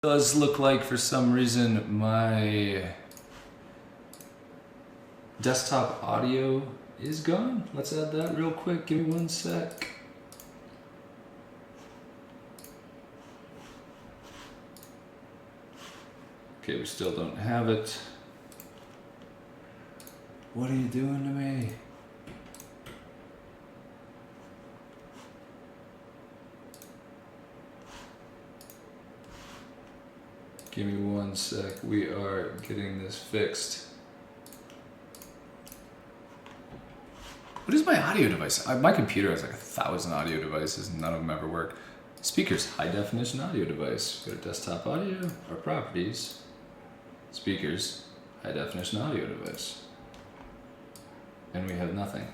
Does look like for some reason my desktop audio is gone. Let's add that real quick. Give me 1 sec. Okay, we still don't have it. What are you doing to me? Give me 1 sec. We are getting this fixed. What is my audio device? My computer has like 1,000 audio devices and none of them ever work. Speakers, high definition audio device. Go to desktop audio or properties. Speakers, high definition audio device. And we have nothing.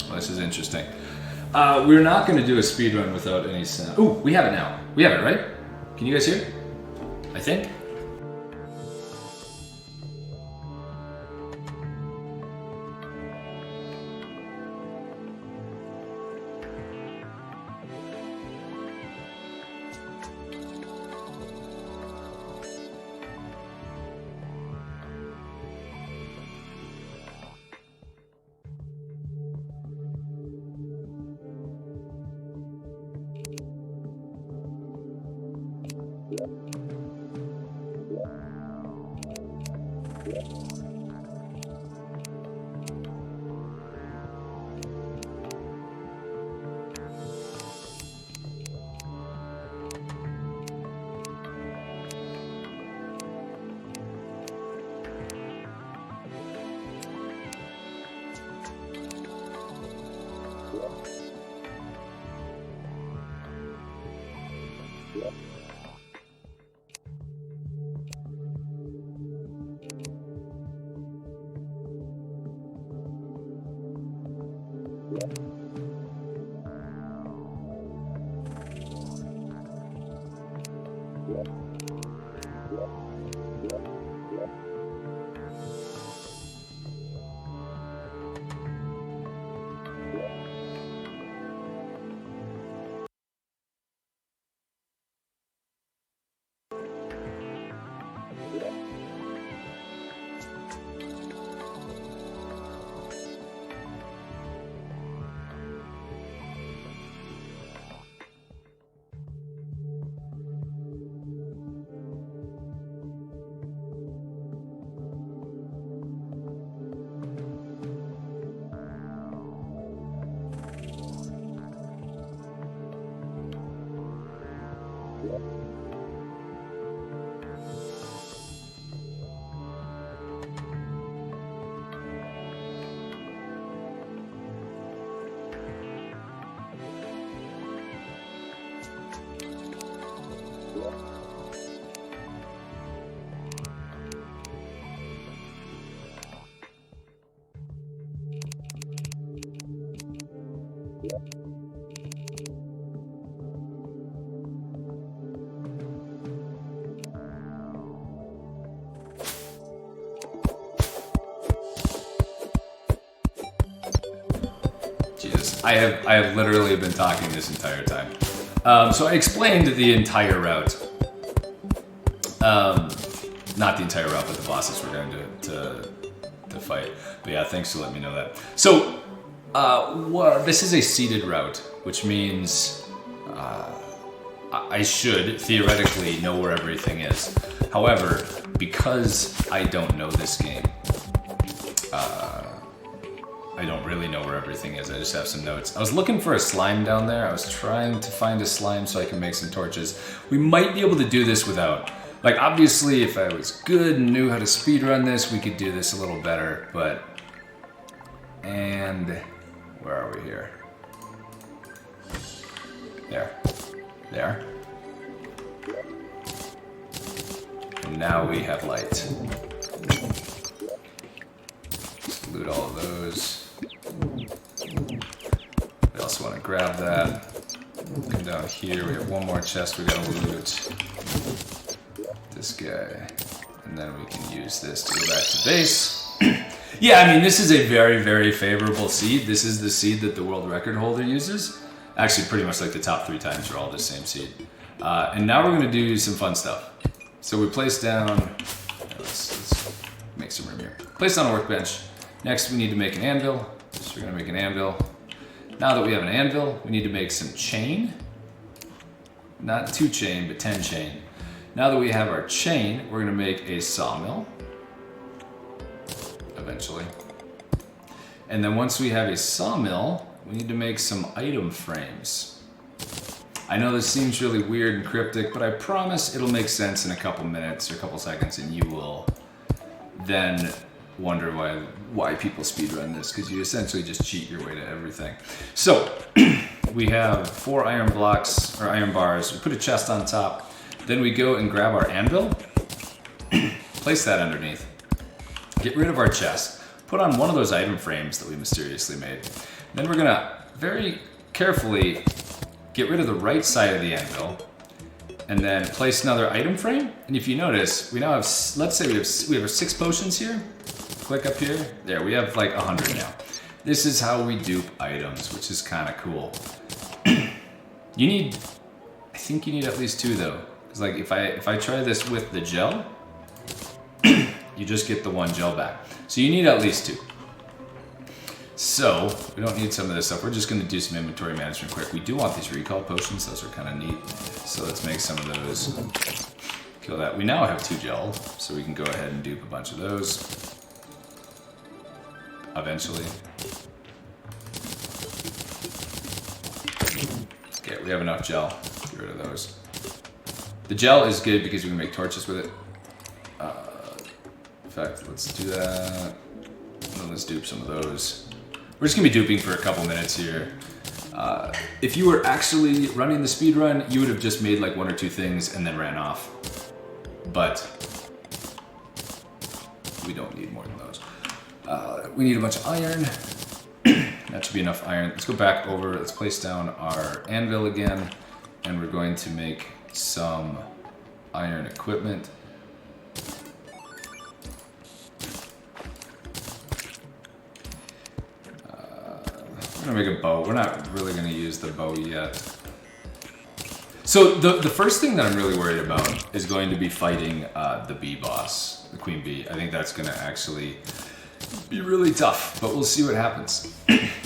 Well, this is interesting. We're not going to do a speed run without any sound. Ooh, we have it now. We have it, right? Can you guys hear it? I think. I have literally been talking this entire time. So I explained the entire route. Not the entire route, but the bosses we're going to fight. But yeah, thanks for letting me know that. So this is a seeded route, which means I should theoretically know where everything is. However, because I don't know this game, I don't really know where everything is. I just have some notes. I was looking for a slime down there. I was trying to find a slime so I can make some torches. We might be able to do this without. Like, obviously, if I was good and knew how to speedrun this, we could do this a little better, but... And... Where are we here? There. There. And now we have light. Just loot all of those. We also want to grab that. Come down here. We have one more chest we gotta loot. This guy. And then we can use this to go back to base. Yeah, I mean, this is a very, very favorable seed. This is the seed that the world record holder uses. Actually, pretty much like the top 3 times are all the same seed. And now we're going to do some fun stuff. So we place down, let's make some room here. Place down a workbench. Next, we need to make an anvil. So we're going to make an anvil. Now that we have an anvil, we need to make some chain. Not 2 chain, but 10 chain. Now that we have our chain, we're going to make a sawmill. Eventually. And then once we have a sawmill, we need to make some item frames. I know this seems really weird and cryptic, but I promise it'll make sense in a couple minutes or a couple seconds, and you will then wonder why people speedrun this, because you essentially just cheat your way to everything. So we have 4 iron blocks or iron bars. We put a chest on top. Then we go and grab our anvil, place that underneath, get rid of our chest, put on one of those item frames that we mysteriously made. Then we're gonna very carefully get rid of the right side of the anvil, and then place another item frame. And if you notice, we now have, let's say we have 6 potions here. Click up here. There, we have like 100 now. This is how we dupe items, which is kind of cool. I think you need at least 2 though. Because like if I try this with the gel, you just get the 1 gel back. So you need at least 2. So we don't need some of this stuff. We're just going to do some inventory management quick. We do want these recall potions. Those are kind of neat. So let's make some of those. Kill that. We now have 2 gel, so we can go ahead and dupe a bunch of those. Eventually. Okay, we have enough gel. Get rid of those. The gel is good because we can make torches with it. In fact, let's do that. And let's dupe some of those. We're just gonna be duping for a couple minutes here. If you were actually running the speed run, you would have just made like 1 or 2 things and then ran off. But we don't need more than those. We need a bunch of iron. That should be enough iron. Let's go back over. Let's place down our anvil again, and we're going to make some iron equipment. We're gonna make a bow. We're not really gonna use the bow yet. So the first thing that I'm really worried about is going to be fighting the bee boss, the queen bee. I think that's gonna actually be really tough, but we'll see what happens.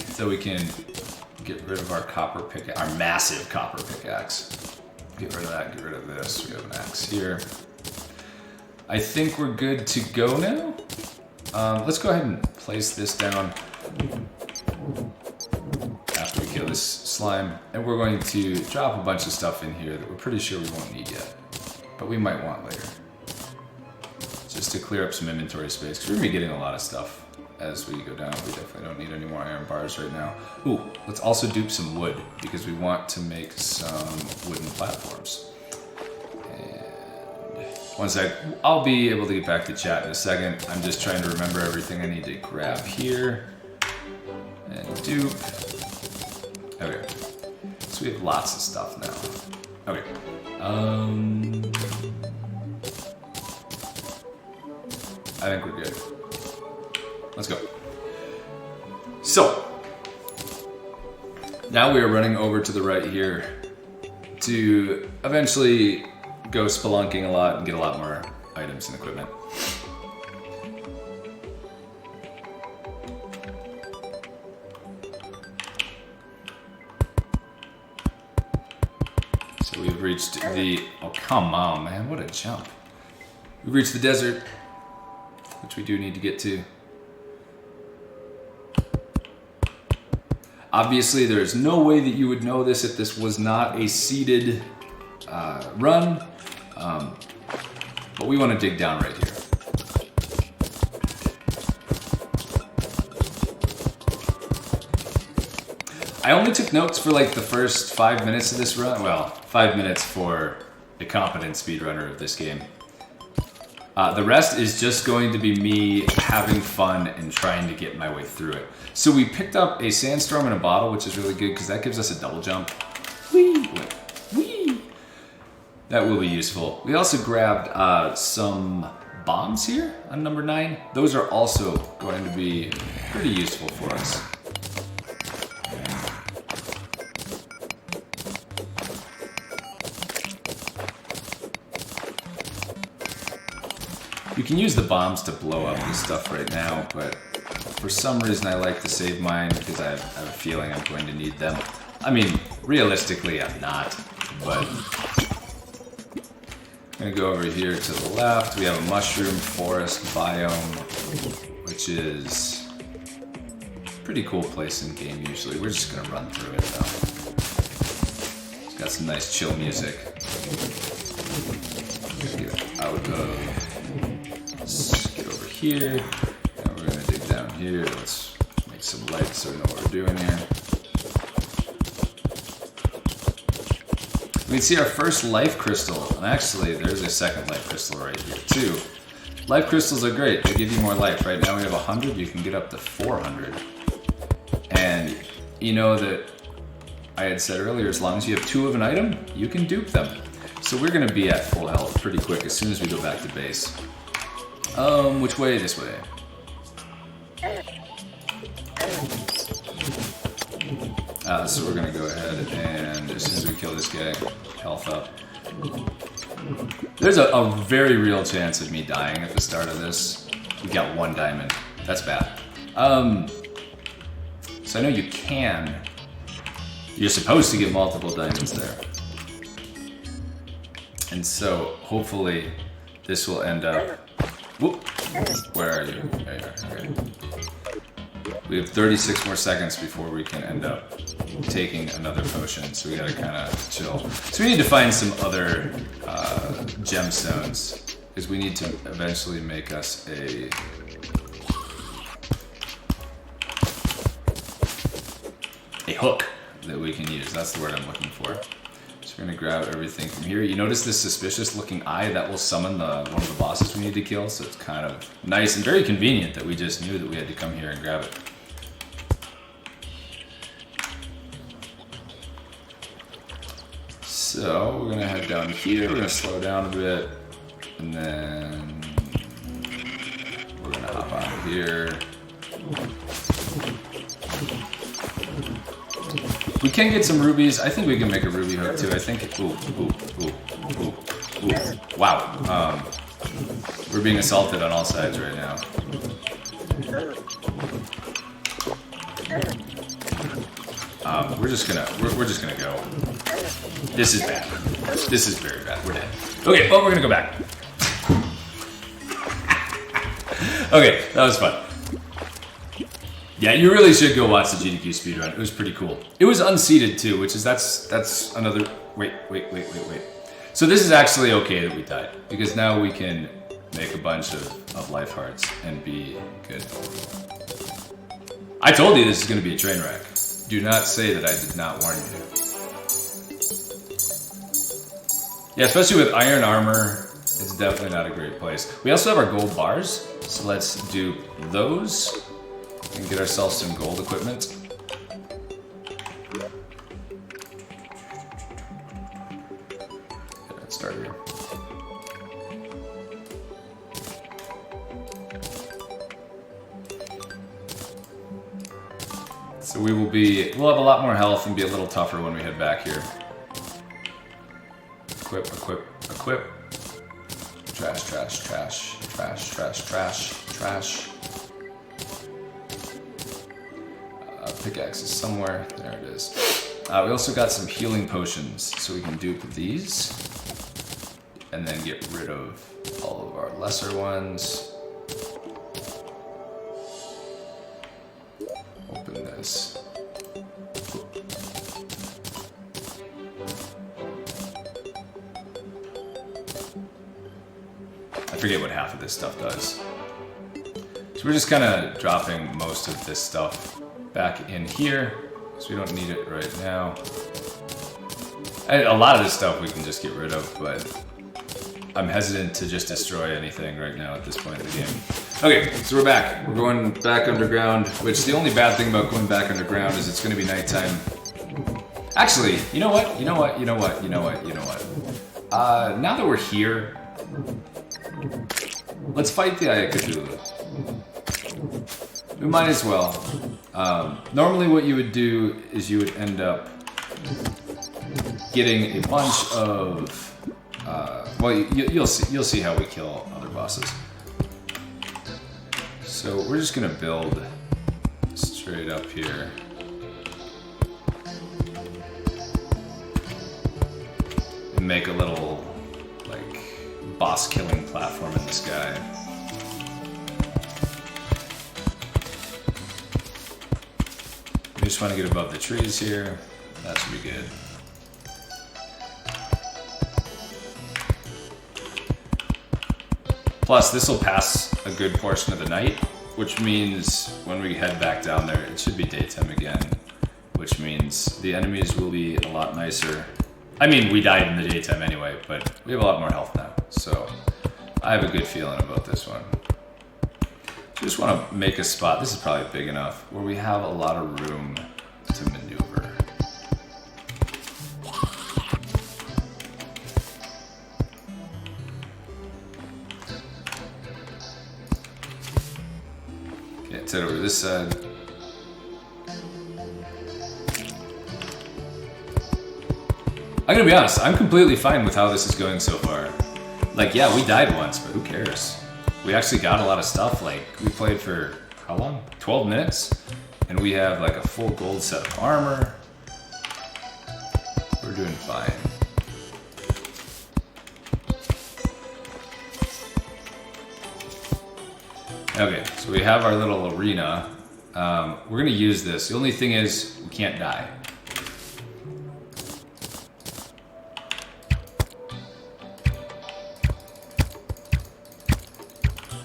So we can get rid of our copper pickaxe, our massive copper pickaxe. Get rid of that, get rid of this. We have an axe here. I think we're good to go now. Let's go ahead and place this down after we kill this slime. And we're going to drop a bunch of stuff in here that we're pretty sure we won't need yet, but we might want later. Just to clear up some inventory space, because we're gonna be getting a lot of stuff as we go down. We definitely don't need any more iron bars right now. Ooh, let's also dupe some wood, because we want to make some wooden platforms. And one sec, I'll be able to get back to chat in a second. I'm just trying to remember everything I need to grab here. And dupe. Okay, so we have lots of stuff now. Okay. I think we're good. Let's go. So, now we are running over to the right here to eventually go spelunking a lot and get a lot more items and equipment. So we've reached the, oh come on man, what a jump. We've reached the desert, which we do need to get to. Obviously, there's no way that you would know this if this was not a seeded run, but we want to dig down right here. I only took notes for like the first 5 minutes of this run. Well, 5 minutes for a competent speedrunner of this game. The rest is just going to be me having fun and trying to get my way through it. So we picked up a sandstorm in a bottle, which is really good because that gives us a double jump. Whee! Whee! That will be useful. We also grabbed some bombs here on number 9. Those are also going to be pretty useful for us. You can use the bombs to blow up this stuff right now, but for some reason I like to save mine because I have a feeling I'm going to need them. I mean, realistically I'm not, but I'm gonna go over here to the left. We have a mushroom forest biome, which is a pretty cool place in game usually. We're just gonna run through it though. It's got some nice chill music. Get out of. Let's get over here. And we're gonna dig down here. Let's make some light so we know what we're doing here. We can see our first life crystal, and actually there's a second life crystal right here too. Life crystals are great, they give you more life. Right now we have 100, you can get up to 400. And you know that I had said earlier, as long as you have 2 of an item, you can dupe them. So we're gonna be at full health pretty quick as soon as we go back to base. Which way? This way. So we're gonna go ahead and as soon as we kill this guy, health up. There's a very real chance of me dying at the start of this. We got 1 diamond. That's bad. So I know you can. You're supposed to get multiple diamonds there. And so hopefully this will end up. Whoop! Where are you? There you are. Okay. We have 36 more seconds before we can end up taking another potion, so we gotta kind of chill. So we need to find some other gemstones, because we need to eventually make us a hook that we can use. That's the word I'm looking for. So we're gonna grab everything from here. You notice this suspicious looking eye? That will summon one of the bosses we need to kill, so it's kind of nice and very convenient that we just knew that we had to come here and grab it. So we're gonna head down here, we're gonna slow down a bit, and then we're gonna hop out of here. We can get some rubies. I think we can make a ruby hook too. I think, ooh. Wow. We're being assaulted on all sides right now. We're just gonna go. This is bad. This is very bad. We're dead. Okay, well, we're gonna go back. Okay, that was fun. Yeah, you really should go watch the GDQ speedrun. It was pretty cool. It was unseated too, which is that's another. Wait. So this is actually okay that we died, because now we can make a bunch of life hearts and be good. I told you this is gonna be a train wreck. Do not say that I did not warn you. Yeah, especially with iron armor, it's definitely not a great place. We also have our gold bars, so let's do those and get ourselves some gold equipment. Let's start here. So we'll have a lot more health and be a little tougher when we head back here. Equip. Trash. Pickaxe is somewhere. There it is. We also got some healing potions, so we can dupe these. And then get rid of all of our lesser ones. Open this. I forget what half of this stuff does. So we're just kind of dropping most of this stuff back in here, because we don't need it right now. A lot of this stuff we can just get rid of, but I'm hesitant to just destroy anything right now at this point in the game. Okay, so we're back. We're going back underground, which the only bad thing about going back underground is it's going to be nighttime. Actually, you know what? Now that we're here, Let's fight the Eye of Cthulhu. We might as well. Normally what you would do is you would end up getting a bunch of... well, you'll see how we kill other bosses. So we're just gonna build straight up here. And make a little, like, boss killing platform in the sky. We just want to get above the trees here. That should be good. Plus, this will pass a good portion of the night, which means when we head back down there, it should be daytime again, which means the enemies will be a lot nicer. I mean, we died in the daytime anyway, but we have a lot more health now, so I have a good feeling about this one. So just want to make a spot, this is probably big enough, where we have a lot of room to maneuver. Okay, let's head over to this side. I'm gonna be honest, I'm completely fine with how this is going so far. Like, yeah, we died once, but who cares? We actually got a lot of stuff, like, we played for, how long? 12 minutes? And we have, like, a full gold set of armor. We're doing fine. Okay, so we have our little arena. We're gonna use this. The only thing is, we can't die.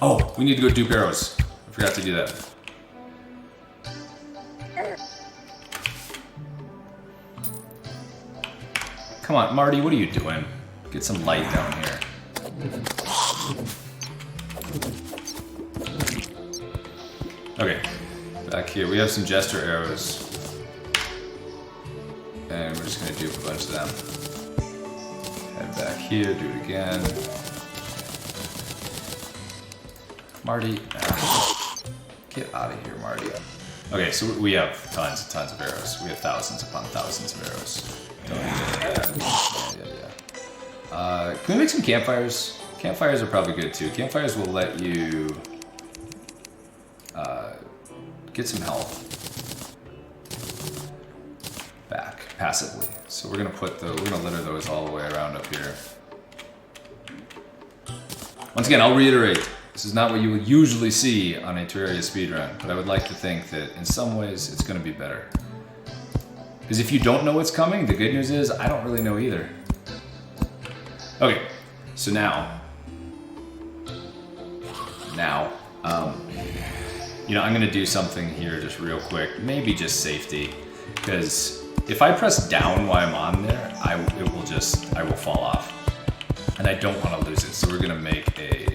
Oh, we need to go dupe arrows. I forgot to do that. Come on, Marty, what are you doing? Get some light down here. Okay, back here, we have some jester arrows. And we're just gonna dupe a bunch of them. Head back here, do it again. Marty, get out of here, Marty. Okay, so we have tons and tons of arrows. We have thousands upon thousands of arrows. Don't need any of that. Can we make some campfires? Campfires are probably good too. Campfires will let you get some health back passively. So we're gonna litter those all the way around up here. Once again, I'll reiterate. This is not what you would usually see on a Terraria speedrun, but I would like to think that in some ways it's going to be better. Because if you don't know what's coming, the good news is I don't really know either. Okay, so now, you know, I'm going to do something here just real quick, maybe just safety, because if I press down while I'm on there, I will fall off, and I don't want to lose it. So we're going to make a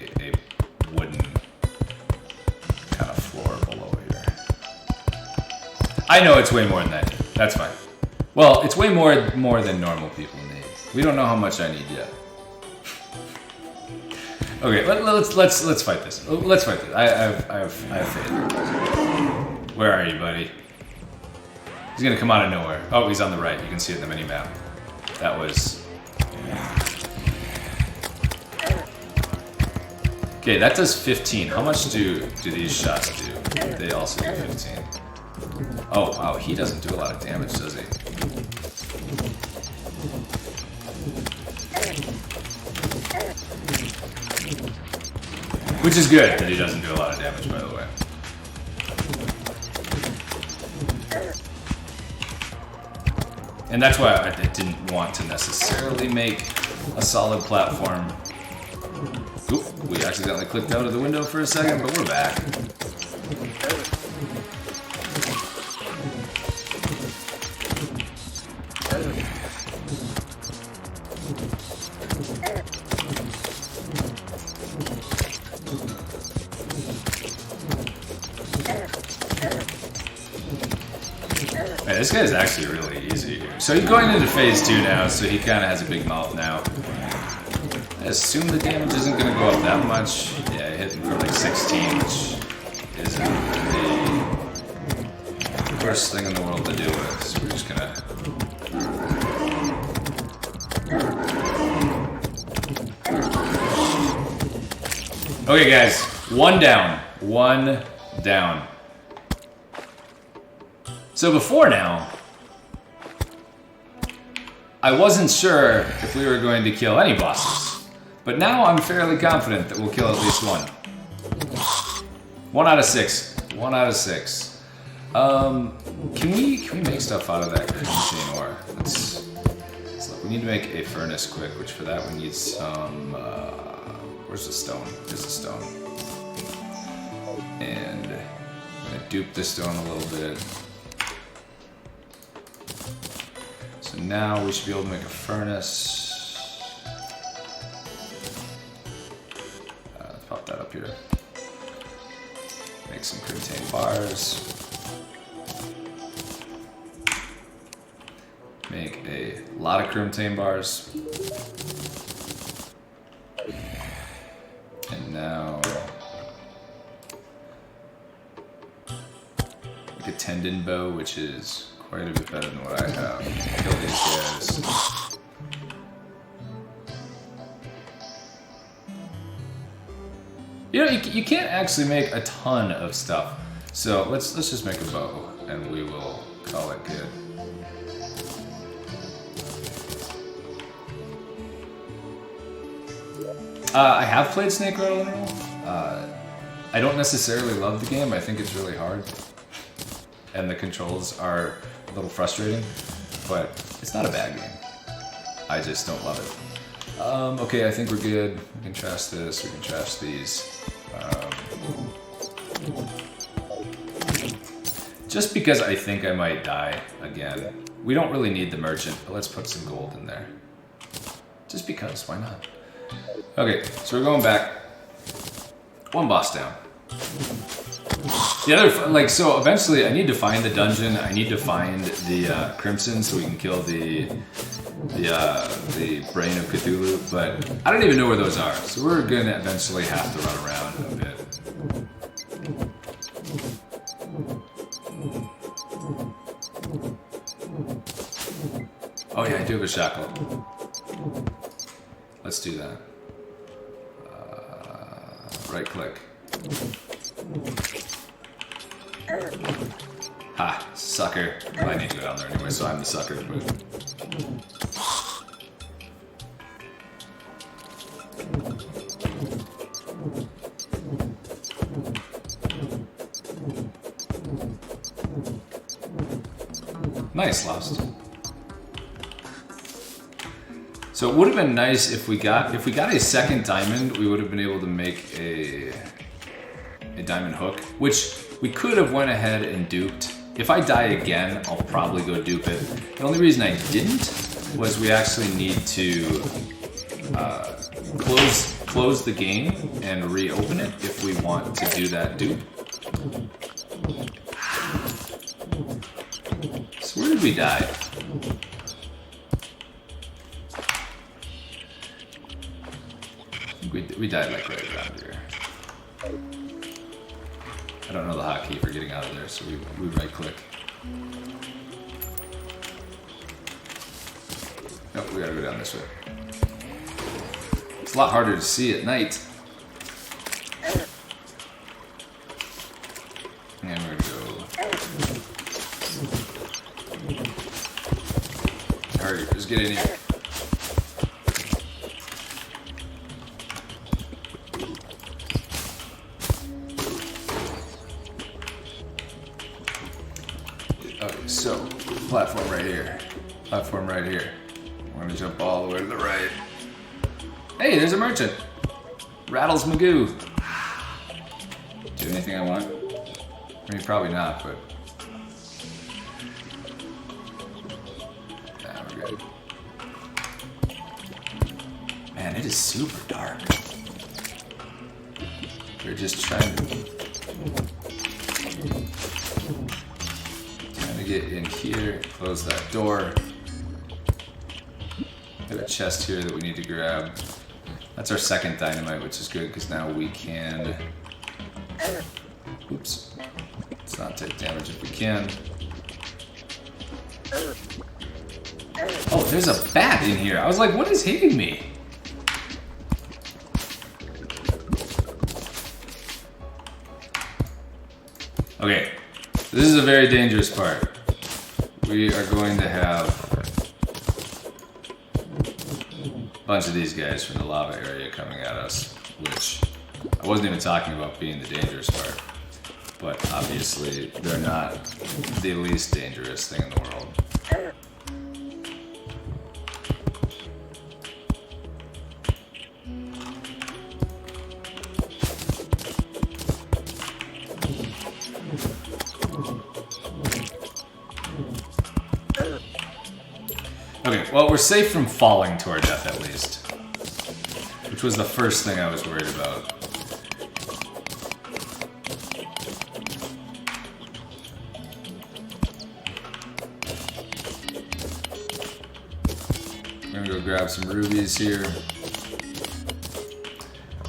wooden kind of floor below here. I know it's way more than that. That's fine. Well, it's way more than normal people need. We don't know how much I need yet. Okay, let's fight this. Let's fight this. I have faith. Where are you, buddy? He's gonna come out of nowhere. Oh, he's on the right. You can see it in the mini map. That was. Okay, that does 15. How much do these shots do? They also do 15. Oh, wow, he doesn't do a lot of damage, does he? Which is good that he doesn't do a lot of damage, by the way. And that's why I didn't want to necessarily make a solid platform. Oop, we accidentally clicked out of the window for a second, but we're back. Man, this guy's actually really easy here. So he's going into phase 2 now, so he kind of has a big mouth now. I assume the damage isn't going to go up that much. Yeah, it hit for like 16, which isn't the worst thing in the world to do with. So we're just gonna. Okay, guys, one down. One down. So before now, I wasn't sure if we were going to kill any bosses, but now I'm fairly confident that we'll kill at least one. 1 out of 6. 1 out of 6. Can we make stuff out of that machine ore? Let's look. We need to make a furnace quick, which for that we need some. Where's the stone? There's the stone. And I'm gonna dupe the stone a little bit. So now we should be able to make a furnace. Let's pop that up here. Make some crimtane bars. Make a lot of crimtane bars. And now make a tendon bow, which is quite a bit better than what I have. Kill these guys. You know, you can't actually make a ton of stuff. So let's just make a bow, and we will call it good. I have played Snake Rattle and Roll. I don't necessarily love the game. I think it's really hard. And the controls are a little frustrating, but it's not a bad game. I just don't love it. Okay, I think we're good. We can trash this, we can trash these. Just because I think I might die again. We don't really need the merchant, but let's put some gold in there. Just because, why not? Okay, so we're going back. One boss down. The other, like, so eventually I need to find the dungeon. I need to find the Crimson so we can kill the Brain of Cthulhu, but I don't even know where those are. So we're gonna eventually have to run around a bit. Oh yeah, I do have a shackle. Let's do that. Right click. Ha, sucker. Well, I need to go down there anyway, so I'm the sucker. But... Nice, Lost. So it would have been nice if we got a second diamond, we would have been able to make a diamond hook, which we could have went ahead and duped. If I die again, I'll probably go dupe it. The only reason I didn't was we actually need to close the game and reopen it if we want to do that dupe. So where did we die? We died like right around here. I don't know the hotkey for getting out of there, so we right click. Nope, we gotta go down this way. It's a lot harder to see at night. And we're gonna go. Hurry, just get in here. Okay, so platform right here. Platform right here. We're gonna jump all the way to the right. Hey, there's a merchant. Rattles Magoo. Do anything I want? I mean, probably not, but. Nah, we're good. Man, it is super dark. We're just trying to get in here, close that door. Got a chest here that we need to grab. That's our second dynamite, which is good because now we can... Oops. Let's not take damage if we can. Oh, there's a bat in here. I was like, what is hitting me? Okay, this is a very dangerous part. We are going to have a bunch of these guys from the lava area coming at us, which I wasn't even talking about being the dangerous part. But obviously, they're not the least dangerous thing in the world. Okay, well, we're safe from falling to our death at least. Which was the first thing I was worried about. I'm gonna go grab some rubies here.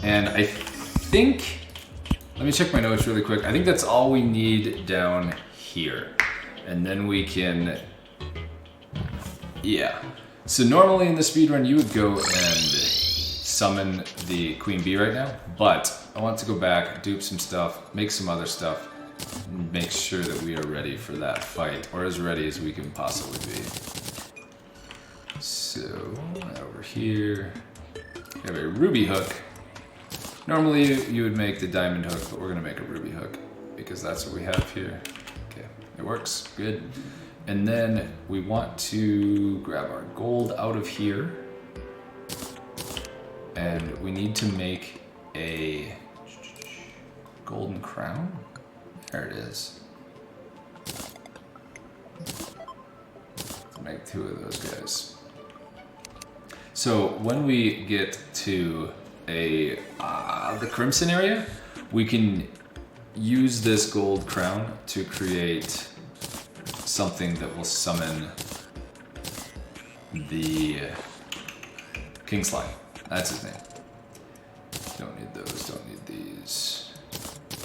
And I think, let me check my notes really quick. I think that's all we need down here. And then we can, yeah. So normally in the speedrun you would go and summon the queen bee right now, but I want to go back, dupe some stuff, make some other stuff, and make sure that we are ready for that fight, or as ready as we can possibly be. So, over here, we have a ruby hook. Normally you would make the diamond hook, but we're gonna make a ruby hook because that's what we have here. Okay, it works, good. And then we want to grab our gold out of here. And we need to make a golden crown. There it is. Let's make 2 of those guys. So when we get to the crimson area, we can use this gold crown to create something that will summon the king slime. That's his name. Don't need those, don't need these.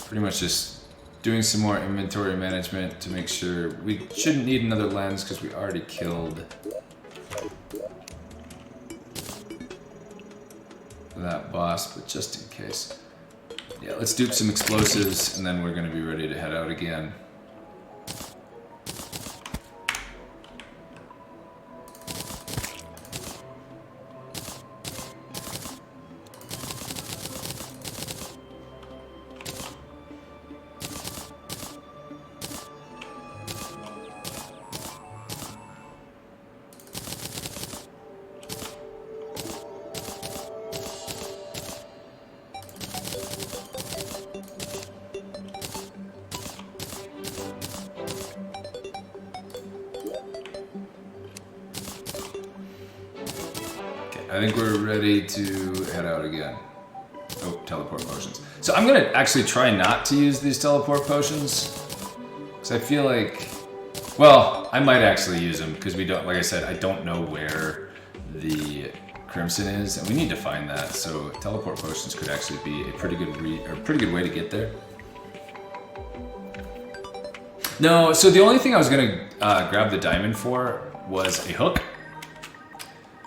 Pretty much just doing some more inventory management to make sure we shouldn't need another lens because we already killed that boss, but just in case. Yeah, let's dupe some explosives and then we're gonna be ready to head out again. I think we're ready to head out again. Oh, teleport potions. So I'm gonna actually try not to use these teleport potions. Because I feel like, well, I might actually use them because we don't, like I said, I don't know where the crimson is and we need to find that. So teleport potions could actually be a pretty good way to get there. No, so the only thing I was gonna grab the diamond for was a hook.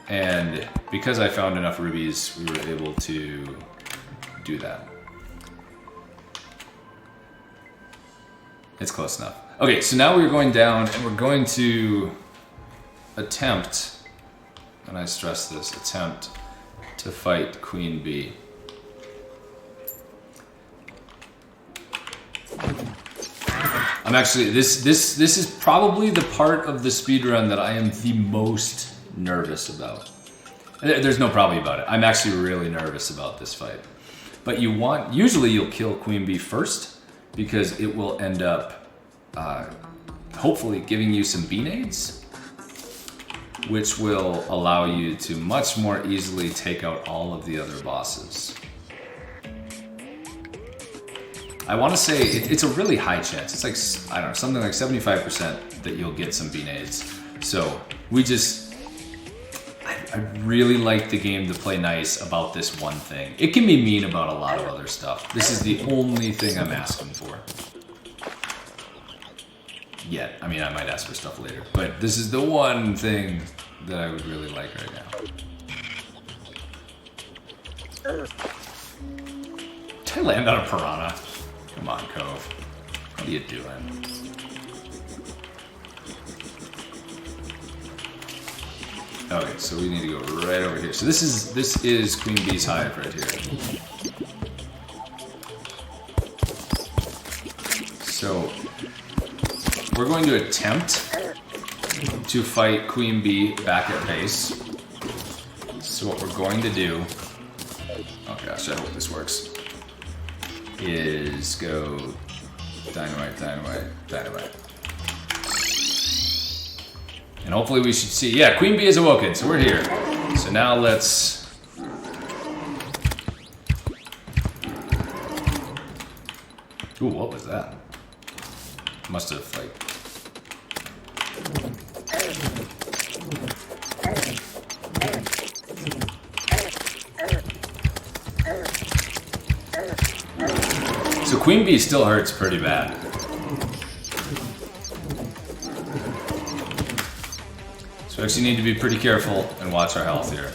And because I found enough rubies, we were able to do that. It's close enough. Okay, so now we're going down and we're going to attempt, and I stress this, attempt to fight Queen Bee. I'm actually, this is probably the part of the speedrun that I am the most nervous about. There's no probably about it. I'm actually really nervous about this fight. But usually you'll kill Queen Bee first because it will end up hopefully giving you some bee nades, which will allow you to much more easily take out all of the other bosses. I want to say it's a really high chance. It's like, I don't know, something like 75% that you'll get some bee nades. So we just, I'd really like the game to play nice about this one thing. It can be mean about a lot of other stuff. This is the only thing I'm asking for. Yet. I mean, I might ask for stuff later. But this is the one thing that I would really like right now. Did I land on a piranha? Come on, Cove. What are you doing? Okay, so we need to go right over here. So this is Queen Bee's hive right here. So we're going to attempt to fight Queen Bee back at base. So what we're going to do, oh gosh, I hope this works, is go dynamite, dynamite, dynamite. And hopefully we should see, yeah, Queen Bee is awoken, so we're here. So now let's... Ooh, what was that? Must have, like... So Queen Bee still hurts pretty bad. So we actually need to be pretty careful and watch our health here.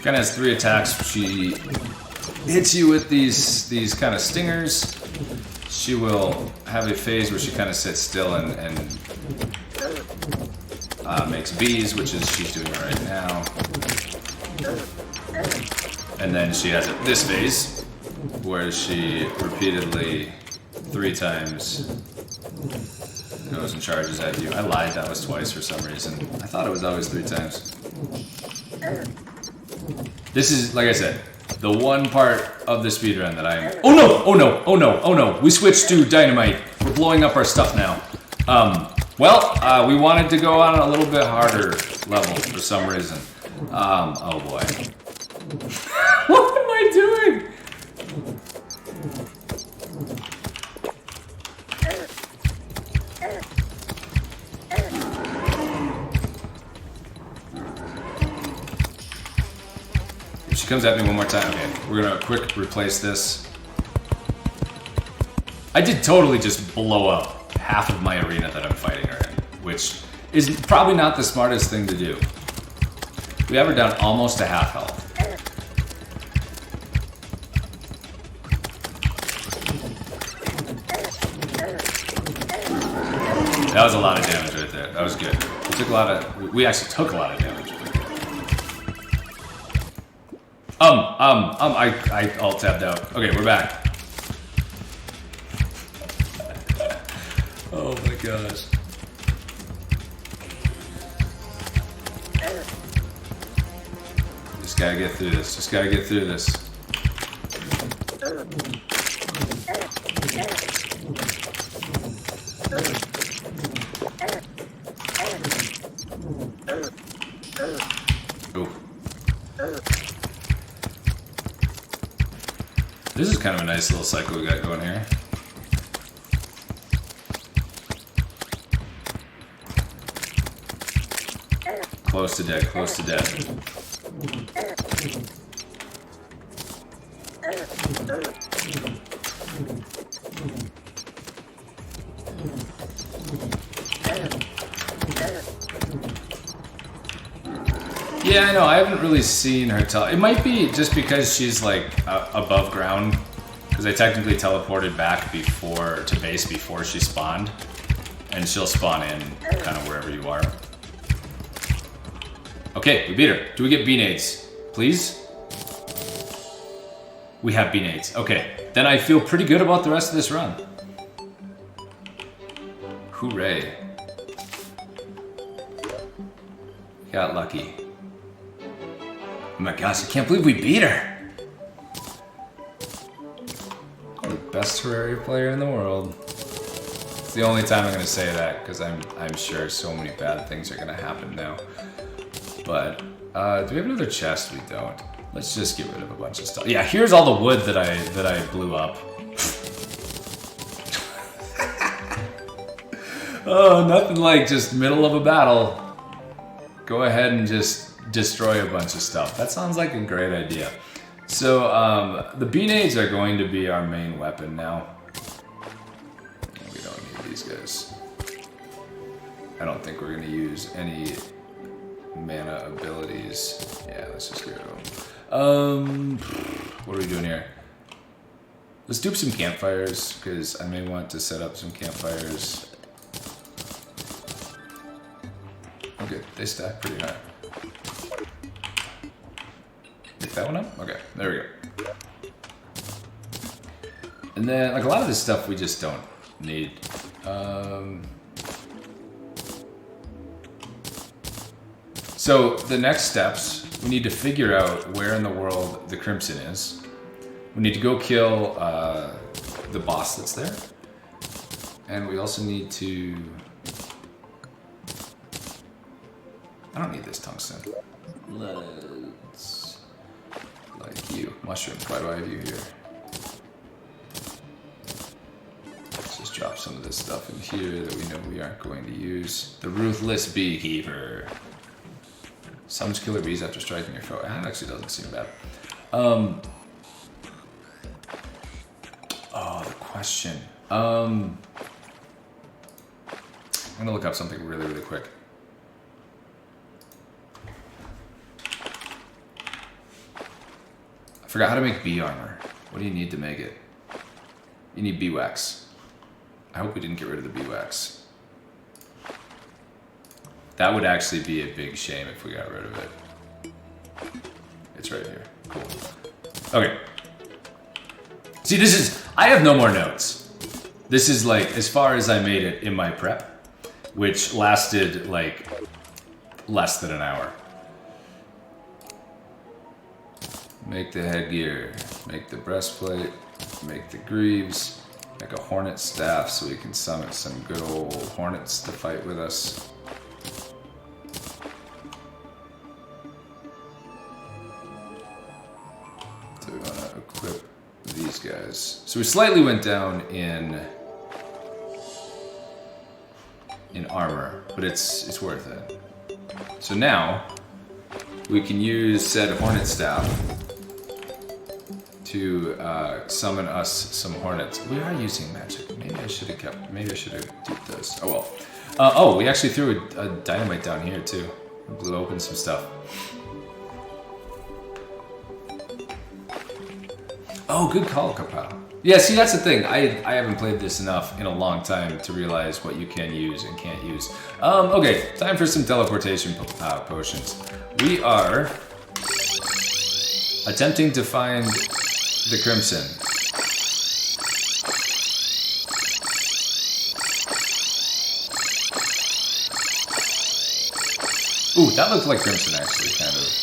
Kind of has 3 attacks. She hits you with these kind of stingers. She will have a phase where she kind of sits still and makes bees, which is she's doing right now. And then she has this phase where she repeatedly 3 times goes and charges at you. I lied, that was twice for some reason. I thought it was always 3 times. This is, like I said, the one part of the speedrun that I'm... Oh no! Oh no! Oh no! Oh no! We switched to dynamite. We're blowing up our stuff now. We wanted to go on a little bit harder level for some reason. Oh boy. What am I doing? If she comes at me one more time, okay, we're gonna quick replace this. I did totally just blow up half of my arena that I'm fighting her in, which is probably not the smartest thing to do. We have her down almost to half health. That was a lot of damage right there. That was good. We took a lot of... We actually took a lot of damage. I alt tabbed out. Okay, we're back. Oh my gosh. Just gotta get through this. Just gotta get through this. Ooh. This is kind of a nice little cycle we got going here. Close to dead, close to dead. Yeah, I know, I haven't really seen her it might be just because she's like above ground, because I technically teleported back to base before she spawned, and she'll spawn in kind of wherever you are. Okay, we beat her. Do we get B-nades, please? We have B-nades. Okay, then I feel pretty good about the rest of this run. Hooray. Got lucky. Oh my gosh, I can't believe we beat her! The best terraria player in the world. It's the only time I'm gonna say that because I'm sure so many bad things are gonna happen now. But do we have another chest? We don't. Let's just get rid of a bunch of stuff. Yeah, here's all the wood that I blew up. Oh, nothing like just middle of a battle. Go ahead and just destroy a bunch of stuff. That sounds like a great idea. So the B-nades are going to be our main weapon now. We don't need these guys. I don't think we're going to use any mana abilities. Yeah, let's just get rid of them. What are we doing here? Let's do some campfires, because I may want to set up some campfires. Okay, they stack pretty high. Pick that one up? Okay, there we go. And then, like, a lot of this stuff we just don't need. So, the next steps, we need to figure out where in the world the Crimson is. We need to go kill the boss that's there. And we also need to... I don't need this tungsten. Let's... like you. Mushrooms, why do I have you here? Let's just drop some of this stuff in here that we know we aren't going to use. The Ruthless Beekeeper. Summons killer bees after striking your foe. That actually doesn't seem bad. Oh, the question. I'm gonna look up something really, really quick. I forgot how to make bee armor. What do you need to make it? You need bee wax. I hope we didn't get rid of the bee wax. That would actually be a big shame if we got rid of it. It's right here. Cool. Okay. See, this is... I have no more notes. This is like as far as I made it in my prep, which lasted like less than an hour. Make the headgear, make the breastplate, make the greaves, make a hornet staff so we can summon some good old hornets to fight with us. So we want to equip these guys. So we slightly went down in armor, but it's worth it. So now we can use said hornet staff to summon us some hornets. We are using magic. Maybe I should have duped this. Oh well. Oh, we actually threw a dynamite down here too. We blew open some stuff. Oh, good call, Kapow. Yeah, see, that's the thing. I haven't played this enough in a long time to realize what you can use and can't use. Okay, time for some teleportation potions. We are attempting to find the Crimson. Ooh, that looked like Crimson actually, kind of.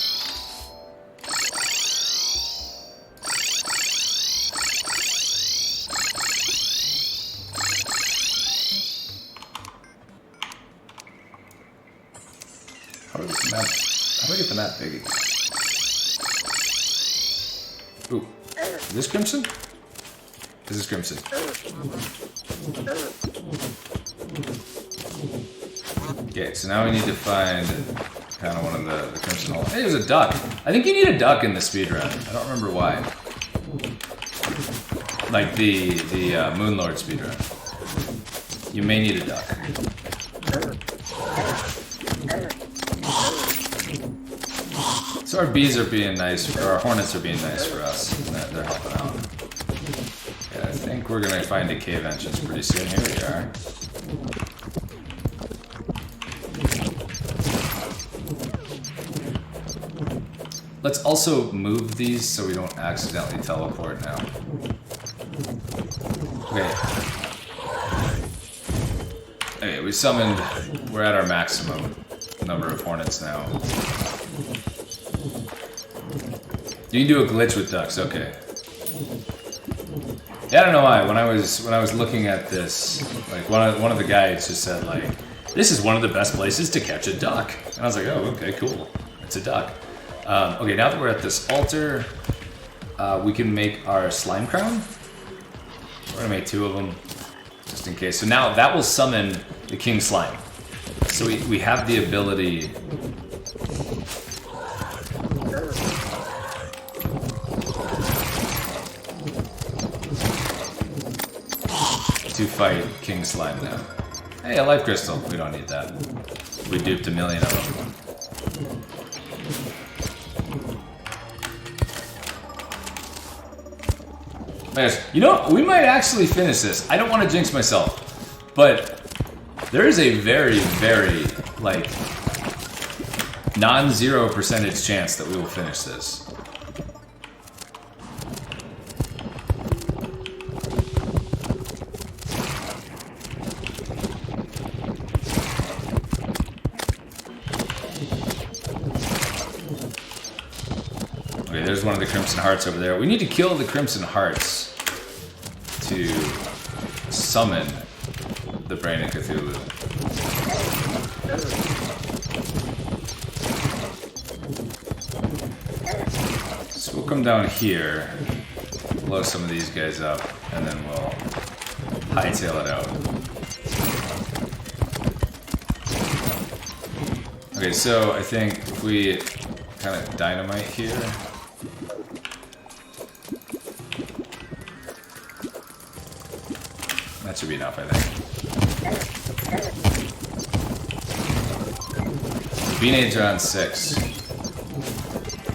How do I get the map big again? Ooh, is this Crimson? This is Crimson. Okay, so now we need to find kind of one of the Crimson holes. Hey, there's a duck. I think you need a duck in the speedrun. I don't remember why. Like the Moonlord speedrun. You may need a duck. So our bees are being nice, or our hornets are being nice for us. They're helping out. Yeah, I think we're gonna find a cave entrance pretty soon. Here we are. Let's also move these so we don't accidentally teleport now. Okay. Okay, we summoned, we're at our maximum number of hornets now. You can do a glitch with ducks, okay. Yeah, I don't know why. When I was looking at this, like one of the guides just said like, this is one of the best places to catch a duck, and I was like, oh, okay, cool. It's a duck. Okay, now that we're at this altar, we can make our slime crown. We're gonna make 2 of them, just in case. So now that will summon the king slime. So we have the ability to fight king slime now. Hey, a life crystal. We don't need that. We duped 1 million of them. You know, we might actually finish this. I don't want to jinx myself, but there is a very, very, like, non-zero percentage chance that we will finish this. Okay, there's one of the Crimson Hearts over there. We need to kill the Crimson Hearts to summon the Brain of Cthulhu. So we'll come down here, blow some of these guys up, and then we'll hightail it out. Okay, so I think if we kind of dynamite here. That should be enough, I think. Bean aids are on 6.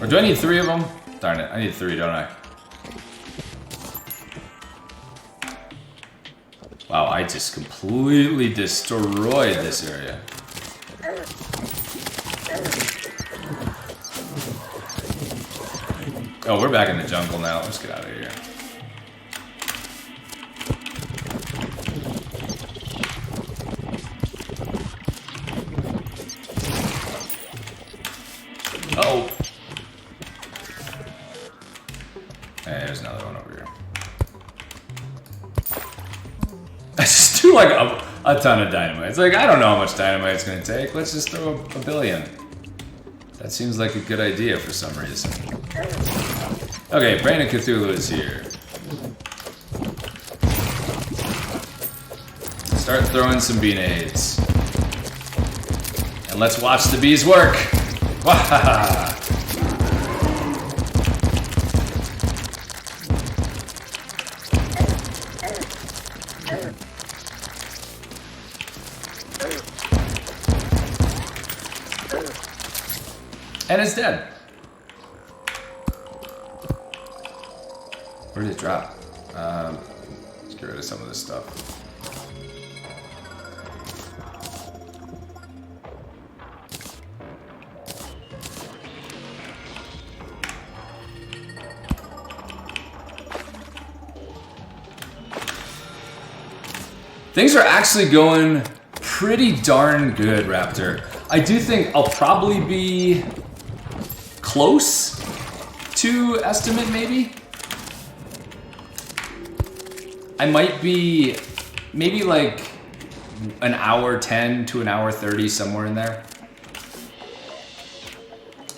Or do I need 3 of them? Darn it, I need 3, don't I? Wow, I just completely destroyed this area. Oh, we're back in the jungle now. Let's get out of here. Uh-oh. Hey, there's another one over here. I just do like a ton of dynamite. It's like, I don't know how much dynamite it's going to take. Let's just throw a billion. That seems like a good idea for some reason. Okay, Brain of Cthulhu is here. Start throwing some beanades. And let's watch the bees work! Wahaha! And it's dead. Where did it drop? Let's get rid of some of this stuff. Things are actually going pretty darn good, Raptor. I do think I'll probably be close to estimate, maybe. I might be maybe like an hour 10 to an hour 30, somewhere in there.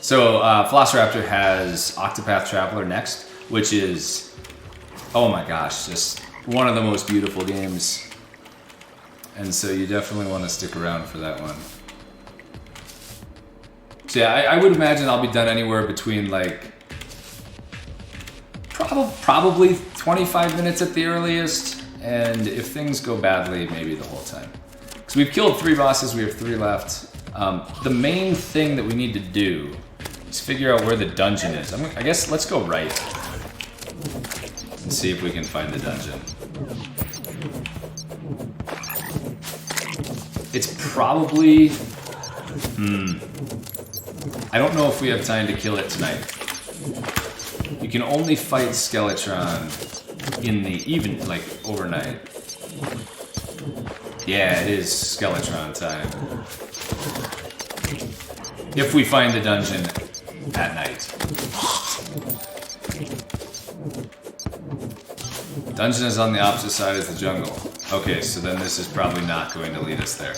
So Velociraptor has Octopath Traveler next, which is, oh my gosh, just one of the most beautiful games. And so you definitely want to stick around for that one. So yeah, I would imagine I'll be done anywhere between like probably 25 minutes at the earliest, and if things go badly, maybe the whole time. Because we've killed 3 bosses, we have 3 left. The main thing that we need to do is figure out where the dungeon is. I guess let's go right and see if we can find the dungeon. It's probably... I don't know if we have time to kill it tonight. You can only fight Skeletron in the like overnight. Yeah, it is Skeletron time. If we find the dungeon at night. Dungeon is on the opposite side as the jungle. Okay, so then this is probably not going to lead us there.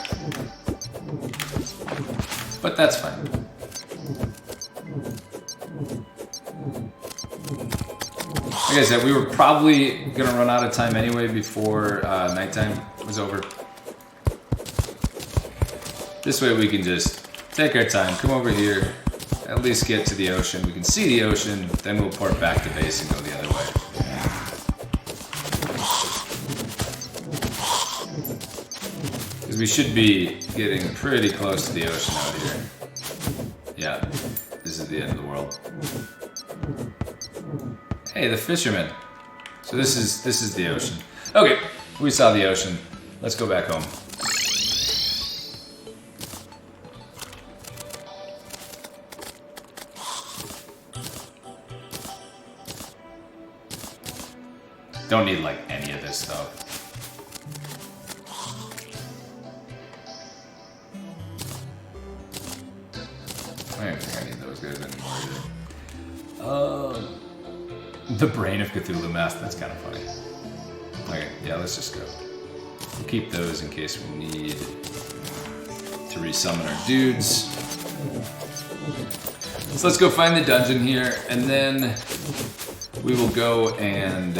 But that's fine. Like I said, we were probably gonna run out of time anyway before nighttime was over. This way we can just take our time, come over here, at least get to the ocean. We can see the ocean, then we'll port back to base and go the other way. Because we should be getting pretty close to the ocean out here. Yeah, this is the end of the world. Hey, the fisherman. So this is the ocean. Okay, we saw the ocean. Let's go back home. Don't need like any of this stuff. I don't think I need those guys anymore either. The Brain of Cthulhu mask, that's kind of funny. Okay, yeah, let's just go. We'll keep those in case we need to resummon our dudes. So let's go find the dungeon here, and then we will go and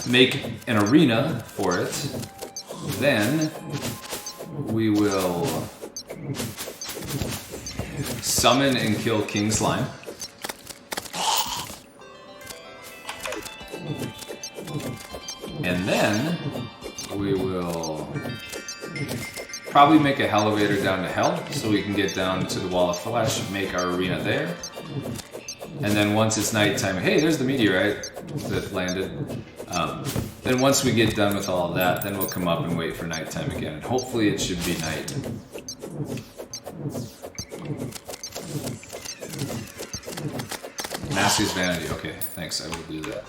make an arena for it. Then we will summon and kill King Slime. And then we will probably make a elevator down to hell so we can get down to the Wall of Flesh, make our arena there. And then once it's nighttime, hey, there's the meteorite that landed. Then once we get done with all of that, then we'll come up and wait for nighttime again. And hopefully it should be night. Mask is vanity. Okay, thanks. I will do that.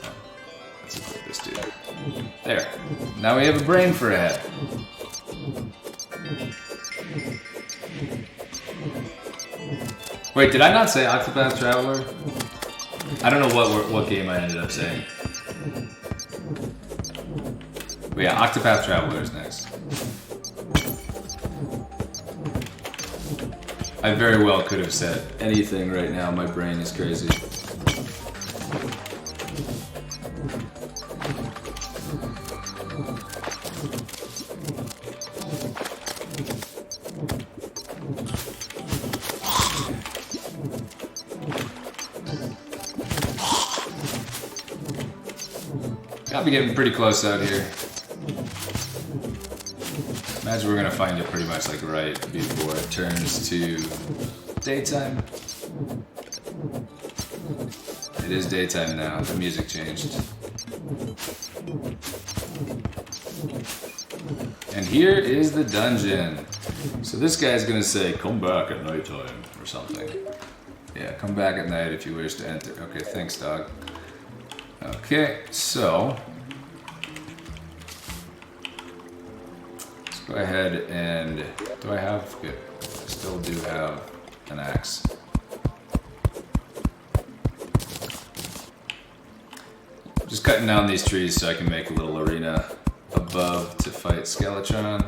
Let's equip this dude. There. Now we have a brain for a head. Wait, did I not say Octopath Traveler? I don't know what game I ended up saying. But yeah, Octopath Traveler is next. I very well could have said anything right now. My brain is crazy. I'll be getting pretty close out here. Imagine we're gonna find it pretty much like right before it turns to daytime. It is daytime now. The music changed. And here is the dungeon. So this guy's gonna say, "Come back at nighttime," or something. Yeah, come back at night if you wish to enter. Okay, thanks, dog. Okay, so let's go ahead and do I have? Good. I still do have an axe. Just cutting down these trees so I can make a little arena above to fight Skeletron.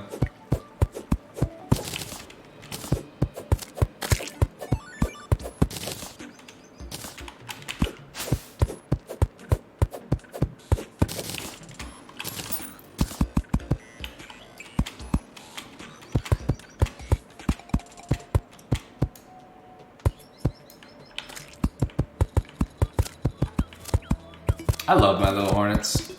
I love my little hornets.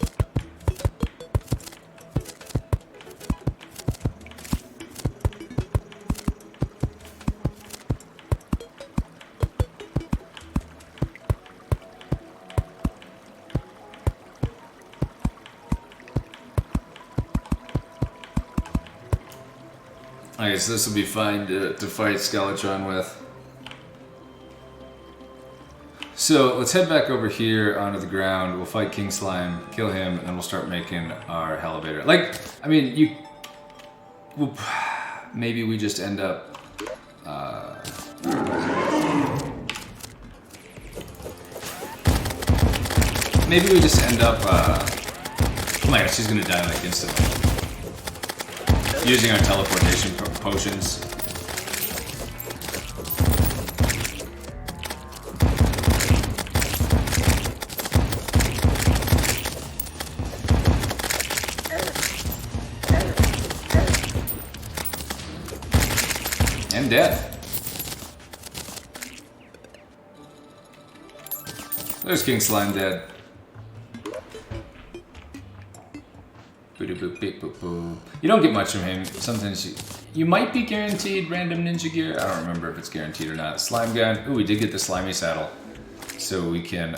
Okay, so this will be fine to fight Skeletron with. So let's head back over here onto the ground. We'll fight King Slime, kill him, and we'll start making our elevator. Like, I mean, maybe we just end up. maybe we just end up, oh my god, she's gonna die like instantly. Using our teleportation potions. And dead. There's King Slime dead. You don't get much from him. Sometimes you might be guaranteed random ninja gear. I don't remember if it's guaranteed or not. Slime gun. Ooh, we did get the slimy saddle. So we can,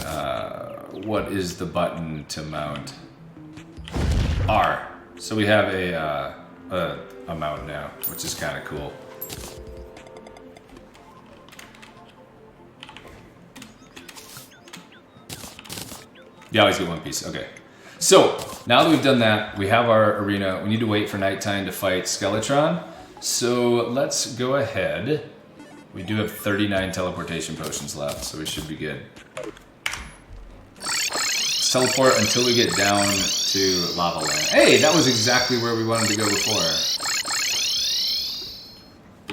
what is the button to mount? R. So we have a mount now, which is kind of cool. You always get one piece, okay. So, now that we've done that, we have our arena. We need to wait for nighttime to fight Skeletron. So, let's go ahead. We do have 39 teleportation potions left, so we should be good. Let's teleport until we get down to Lava Land. Hey, that was exactly where we wanted to go before.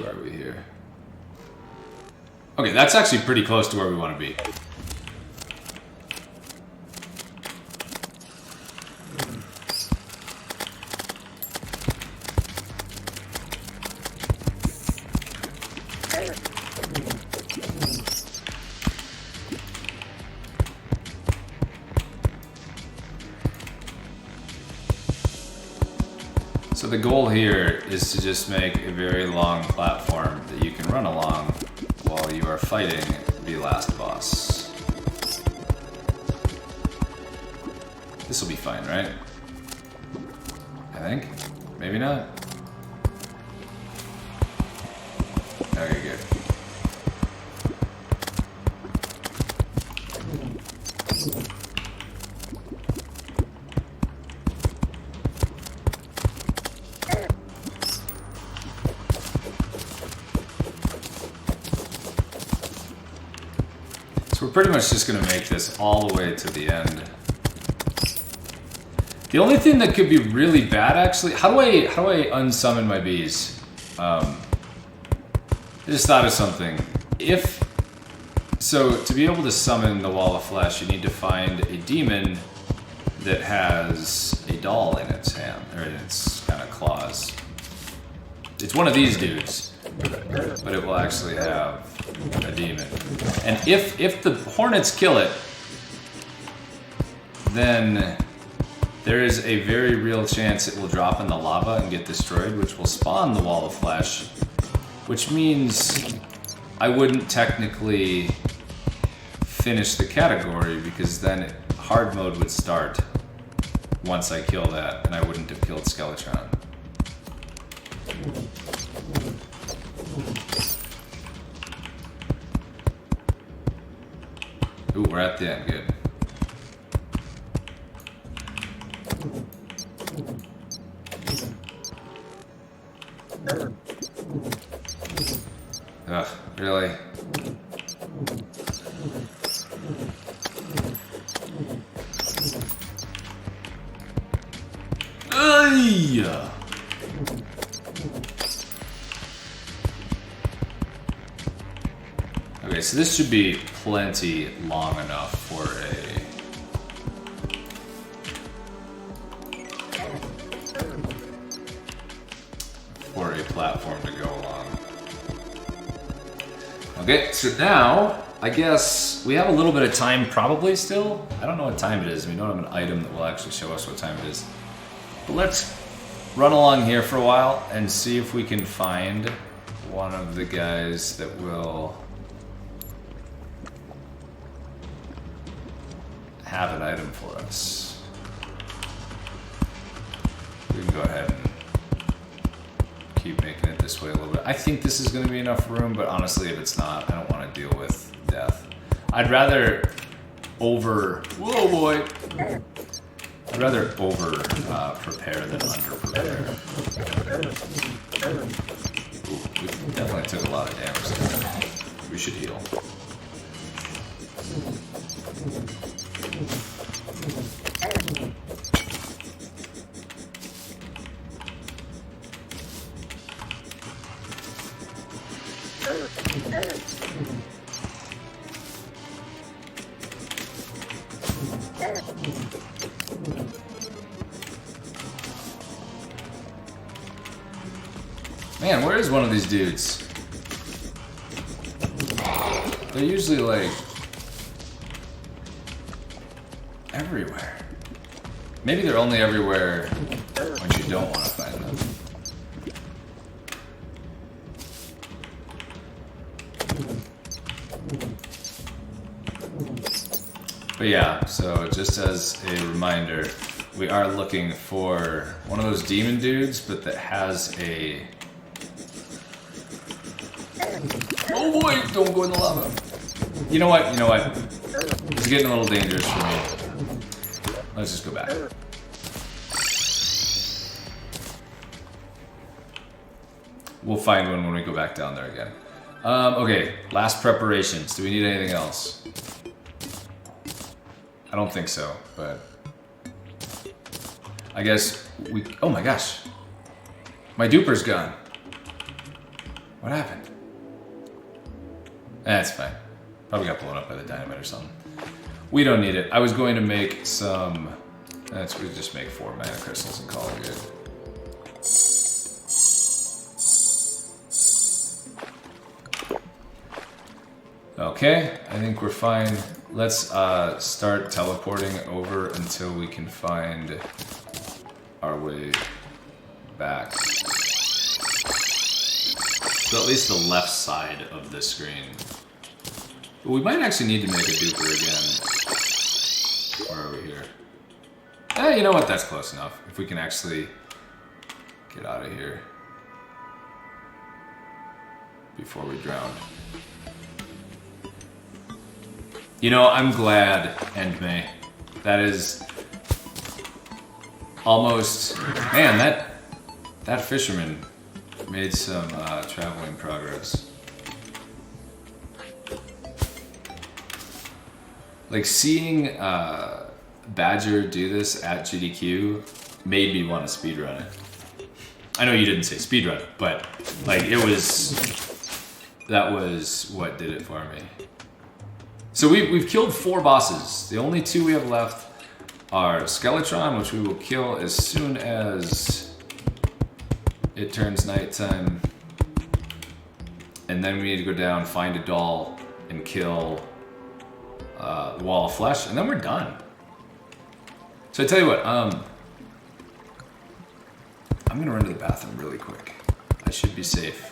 Where are we here? Okay, that's actually pretty close to where we want to be. So the goal here is to just make a very long platform that you can run along while you are fighting the last boss. This will be fine, right? I think. Maybe not. Okay, good. So we're pretty much just going to make this all the way to the end. The only thing that could be really bad, actually, how do I unsummon my bees? I just thought of something. So to be able to summon the Wall of Flesh, you need to find a demon that has a doll in its hand, or in its kind of claws. It's one of these dudes, but it will actually have a demon. And if the hornets kill it, then there is a very real chance it will drop in the lava and get destroyed, which will spawn the Wall of Flesh, which means I wouldn't technically finish the category, because then hard mode would start once I kill that, and I wouldn't have killed Skeletron. Ooh, we're at the end, good. Ugh, really? Ay! Okay, so this should be plenty long enough for a platform to go along. Okay, so now I guess we have a little bit of time probably still. I don't know what time it is. We don't have an item that will actually show us what time it is. But let's run along here for a while and see if we can find one of the guys that will have an item for us. We can go ahead and keep making it this way a little bit. I think this is going to be enough room, but honestly, if it's not, I don't want to deal with death. I'd rather over... Whoa, boy! I'd rather prepare than under prepare. Ooh, we definitely took a lot of damage there. We should heal. Man, where is one of these dudes? They're usually like everywhere. Maybe they're only everywhere when you don't want to find them. But yeah, so just as a reminder, we are looking for one of those demon dudes, but that has a... Oh boy, don't go in the lava. You know what, It's getting a little dangerous for me. Let's just go back. We'll find one when we go back down there again. Okay, last preparations. Do we need anything else? I don't think so, but... I guess we... Oh my gosh. My duper's gone. What happened? That's fine. Probably got blown up by the dynamite or something. We don't need it. I was going to make some... Let's just make 4 mana crystals and call it good. Okay, I think we're fine. Let's start teleporting over until we can find our way back. So at least the left side of the screen. But we might actually need to make a duper again. Or over here. You know what? That's close enough. If we can actually get out of here before we drown. You know, I'm glad, Endmay. That is almost... Man, that fisherman made some traveling progress. Like, seeing Badger do this at GDQ made me want to speedrun it. I know you didn't say speedrun it, but like that was what did it for me. So we've killed 4 bosses. The only 2 we have left are Skeletron, which we will kill as soon as it turns nighttime. And then we need to go down, find a doll, and kill the Wall of Flesh, and then we're done. So I tell you what, I'm gonna run to the bathroom really quick. I should be safe.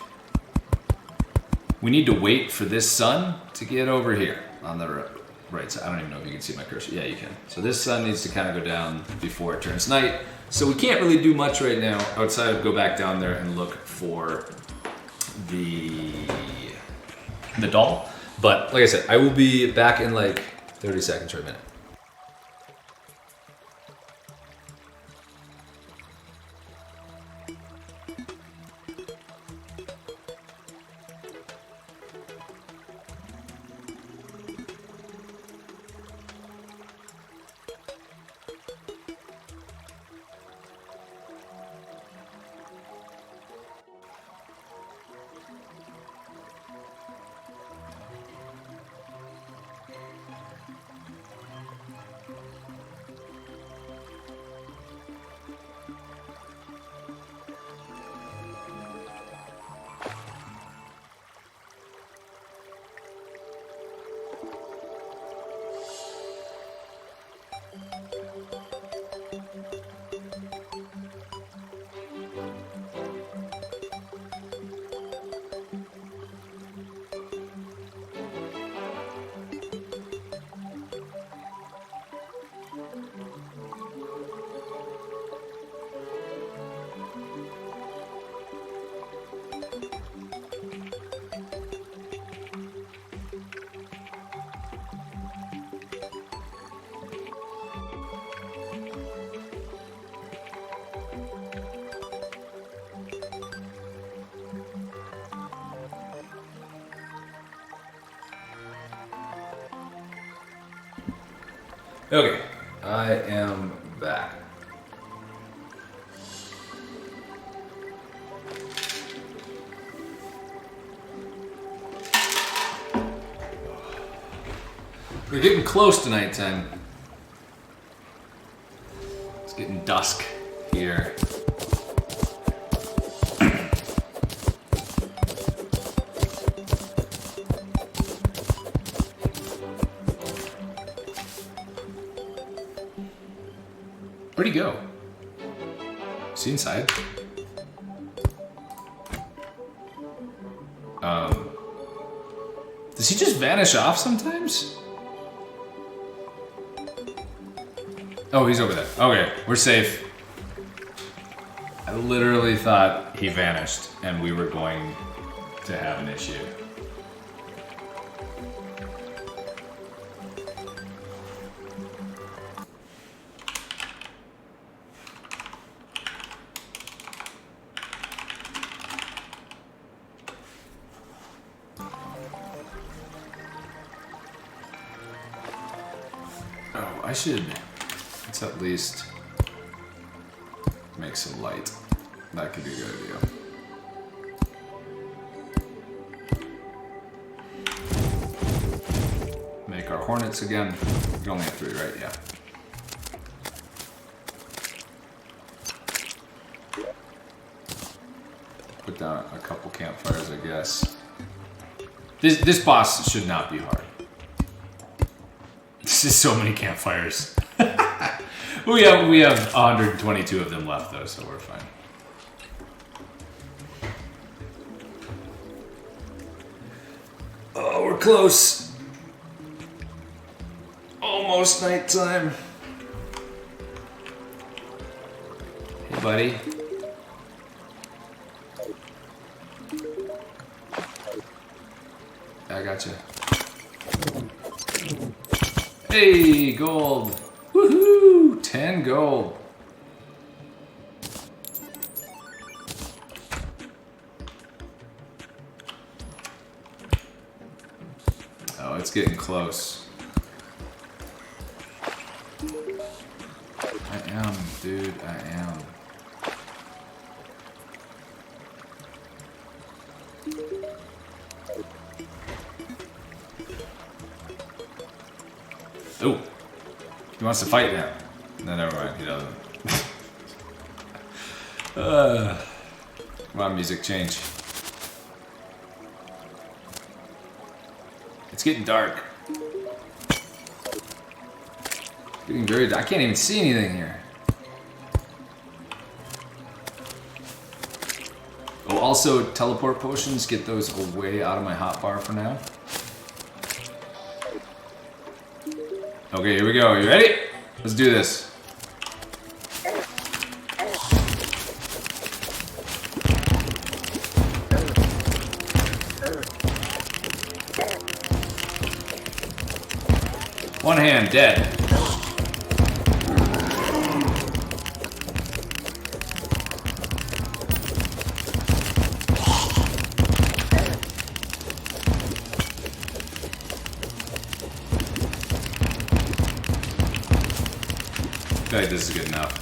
We need to wait for this sun to get over here on the right side. I don't even know if you can see my cursor. Yeah, you can. So this sun needs to kind of go down before it turns night. So we can't really do much right now outside of go back down there and look for the doll. But like I said, I will be back in like 30 seconds or a minute. Okay, I am back. We're getting close to nighttime. It's getting dusk here. Where'd he go? Is he inside? Does he just vanish off sometimes? Oh, he's over there. Okay, we're safe. I literally thought he vanished and we were going to have an issue. Oh, I should... Let's at least make some light. That could be a good idea. Make our hornets again. We only have 3, right? Yeah. Put down a couple campfires, I guess. This boss should not be hard. This is so many campfires. we have 122 of them left though, so we're fine. Oh, we're close. Almost nighttime. Hey, buddy. I gotcha. Hey, gold. Woohoo! 10 gold. Oh, it's getting close. I am, dude, I am. Oh, he wants to fight now. No, never mind, he doesn't. Come on, music, change. It's getting dark. It's getting very dark. I can't even see anything here. Oh, also, teleport potions, get those away out of my hotbar for now. Okay, here we go. You ready? Let's do this. One hand, dead. I feel like this is good enough.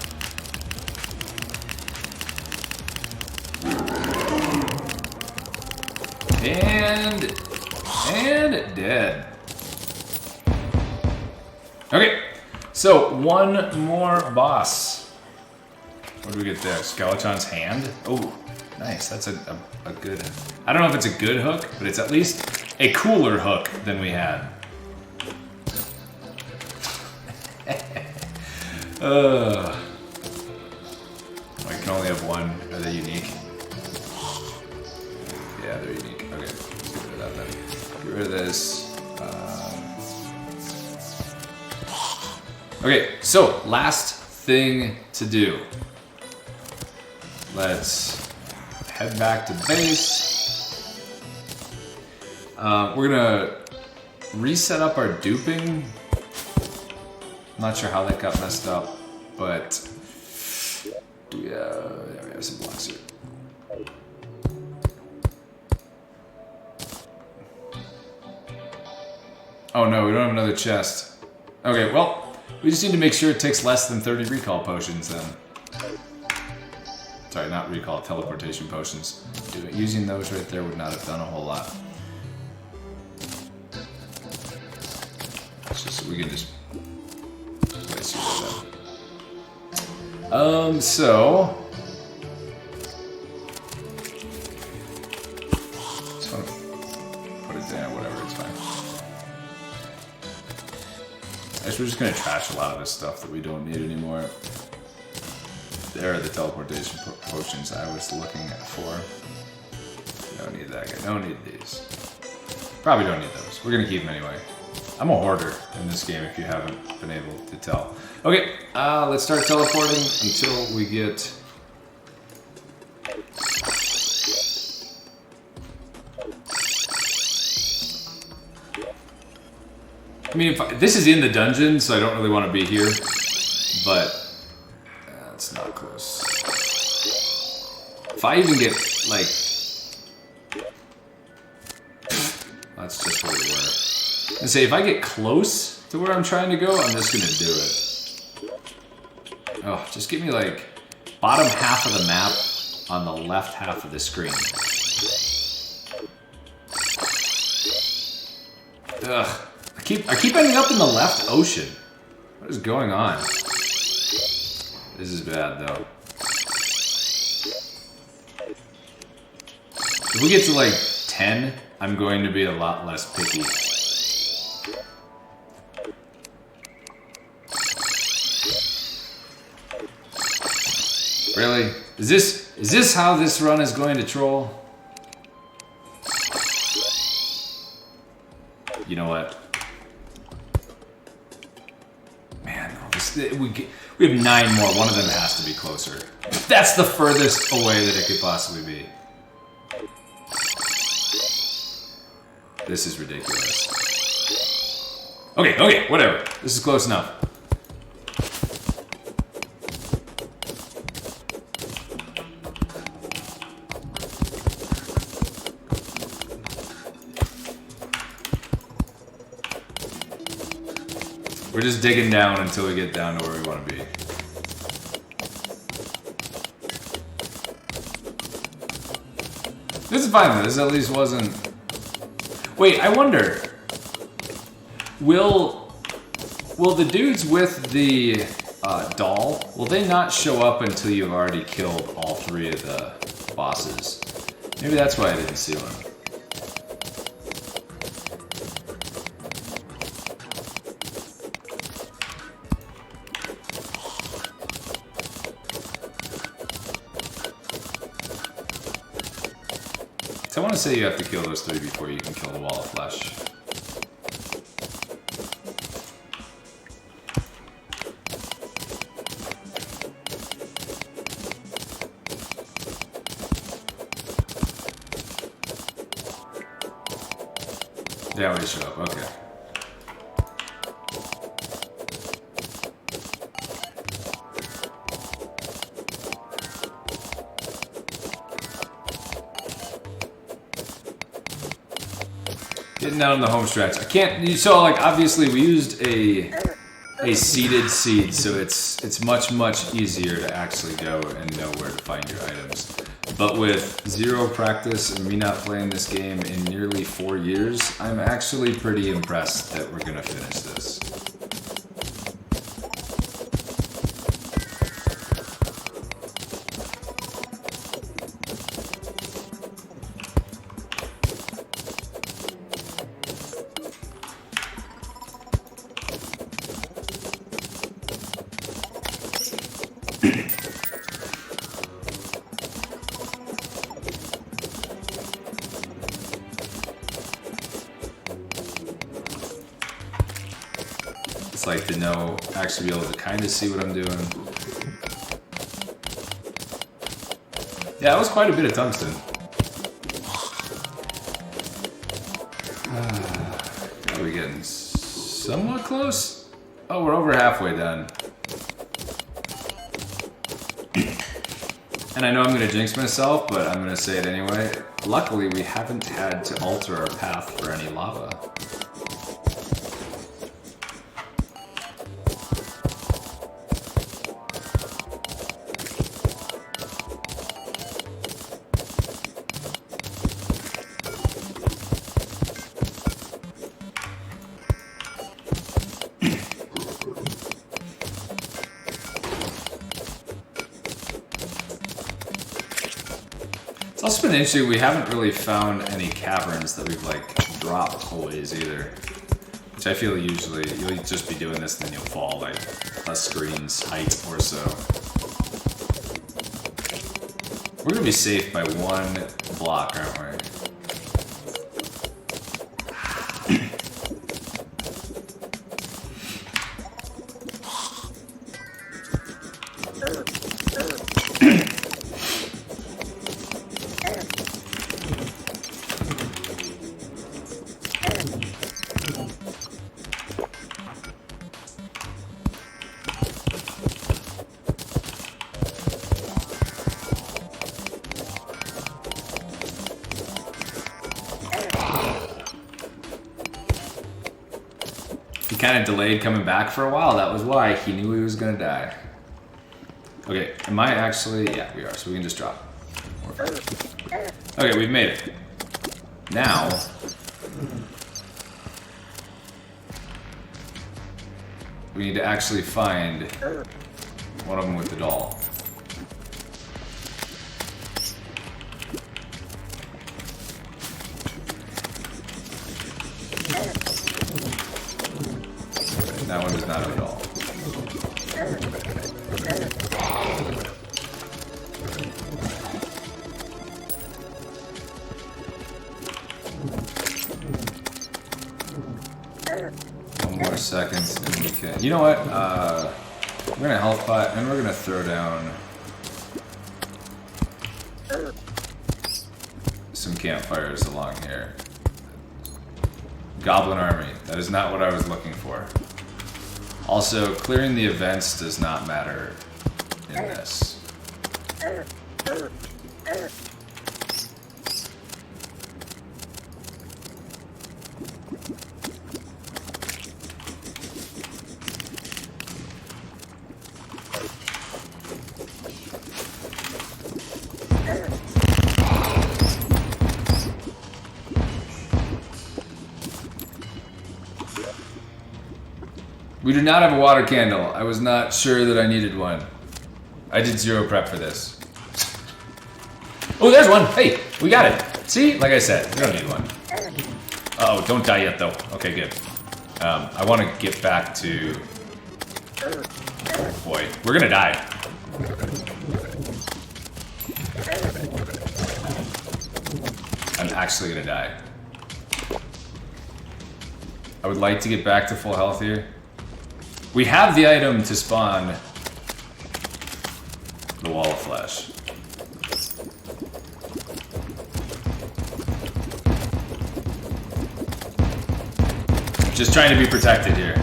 And dead. Okay, so one more boss. What do we get there? Skeleton's hand? Oh, nice. That's a good... I don't know if it's a good hook, but it's at least a cooler hook than we had. I can only have one. Are they unique? Yeah, they're unique. Okay, let's get rid of that then. Get rid of this. Okay, so last thing to do. Let's head back to base. We're gonna reset up our duping. I'm not sure how that got messed up, but yeah, we have some blocks here. Oh no, we don't have another chest. Okay, well, we just need to make sure it takes less than 30 recall potions then. Sorry, not recall, teleportation potions. Using those right there would not have done a whole lot. It's just, we can just place it like that. So just want to put it down, whatever, it's fine. I guess we're just gonna trash a lot of this stuff that we don't need anymore. There are the teleportation potions I was looking for. Don't need that guy. Don't need these. Probably don't need those. We're gonna keep them anyway. I'm a hoarder in this game if you haven't been able to tell. Okay, let's start teleporting until we get... I mean, this is in the dungeon, so I don't really want to be here, but it's not close. If I even get, like... That's just where we were. And say, if I get close to where I'm trying to go, I'm just gonna do it. Oh, just give me, like, bottom half of the map on the left half of the screen. Ugh. I keep ending up in the left ocean. What is going on? This is bad, though. If we get to like 10, I'm going to be a lot less picky. Really? Is this how this run is going to troll? You know what? We have 9 more. One of them has to be closer. That's the furthest away that it could possibly be. This is ridiculous. Okay, whatever. This is close enough. We're just digging down until we get down to where we want to be. This is fine. This at least wasn't... Wait, I wonder... Will the dudes with the doll, will they not show up until you've already killed all 3 of the bosses? Maybe that's why I didn't see one. So I want to say you have to kill those 3 before you can kill the wall of flesh. They always show up, okay. Getting down on the home stretch. I can't. So like obviously we used a seeded seed, so it's much easier to actually go and know where to find your items. But with 0 practice and me not playing this game in nearly 4 years, I'm actually pretty impressed that we're gonna finish this. It's like to know, actually be able to kind of see what I'm doing. Yeah, it was quite a bit of tungsten. Are we getting somewhat close? Oh, we're over halfway done. And I know I'm going to jinx myself, but I'm going to say it anyway. Luckily, we haven't had to alter our path for any lava. It's also been interesting, we haven't really found any caverns that we've like dropped always either. Which I feel usually, you'll just be doing this and then you'll fall like a screen's height or so. We're gonna be safe by one block, aren't we? Kind of delayed coming back for a while. That was why. He knew he was gonna die. Okay, am I actually? Yeah, we are. So we can just drop. Okay, we've made it. Now, we need to actually find one of them with the doll. That one is not at all. One more second and we can. You know what? We're gonna health pot and we're gonna throw down some campfires along here. Goblin army. That is not what I was looking for. Also, clearing the events does not matter in this. We do not have a water candle. I was not sure that I needed one. I did zero prep for this. Oh, there's one. Hey, we got it. See? Like I said, we don't need one. Uh-oh, don't die yet, though. Okay, good. I want to get back to... Oh, boy, we're gonna die. I'm actually gonna die. I would like to get back to full health here. We have the item to spawn the wall of flesh. Just trying to be protected here.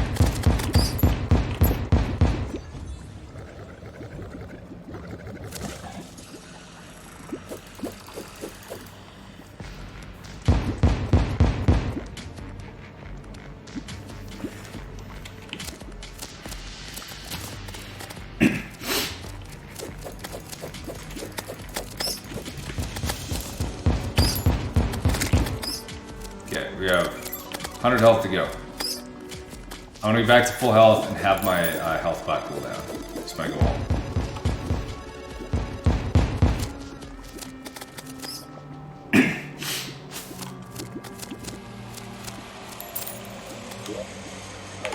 We have 100 health to go. I want to be back to full health and have my health pot cool down. That's my goal.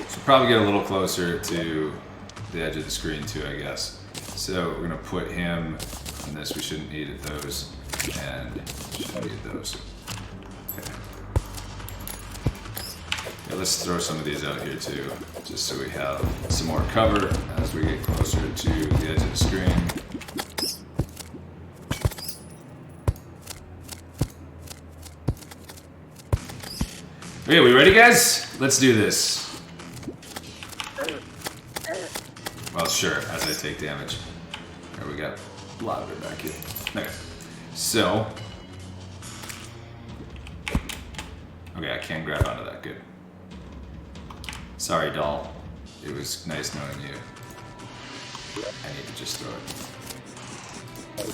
Should probably get a little closer to the edge of the screen too, I guess. So we're gonna put him on this. We shouldn't need those, and shouldn't need those. Let's throw some of these out here too, just so we have some more cover as we get closer to the edge of the screen. Okay, we ready, guys? Let's do this. Well, sure, as I take damage. There we go. A lot of it back here. Okay, so. Okay, I can grab onto that, good. Sorry, doll. It was nice knowing you. I need to just throw it.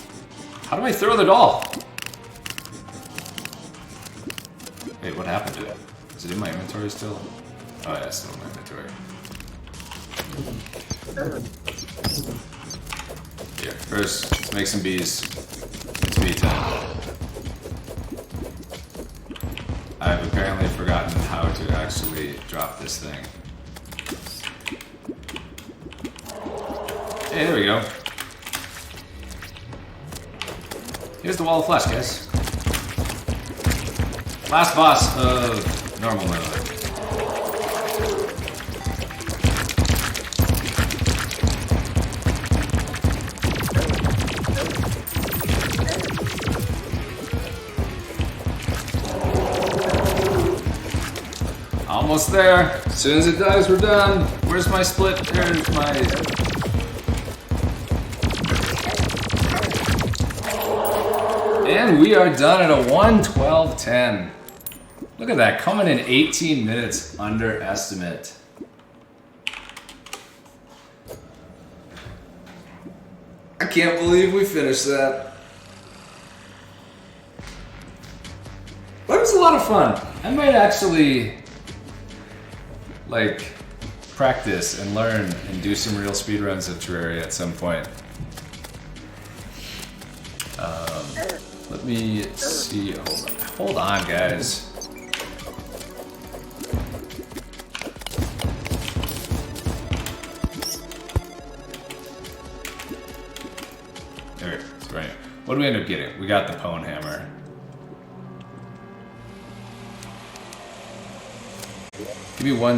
How do I throw the doll? Wait, what happened to it? Is it in my inventory still? Oh yeah, it's still in my inventory. Here, first, let's make some bees. It's bee time. I've apparently forgotten how to actually drop this thing. Hey, there we go. Here's the wall of flesh, guys. Last boss of normal mode. Almost there. As soon as it dies, we're done. Where's my split? There's my... And we are done at a 1:12:10. Look at that, coming in 18 minutes under estimate. I can't believe we finished that. But it was a lot of fun. I might actually like practice and learn and do some real speedruns of Terraria at some point. Let me see. Hold on, guys. There it is, right. What do we end up getting? We got the Pwn Hammer. Give me one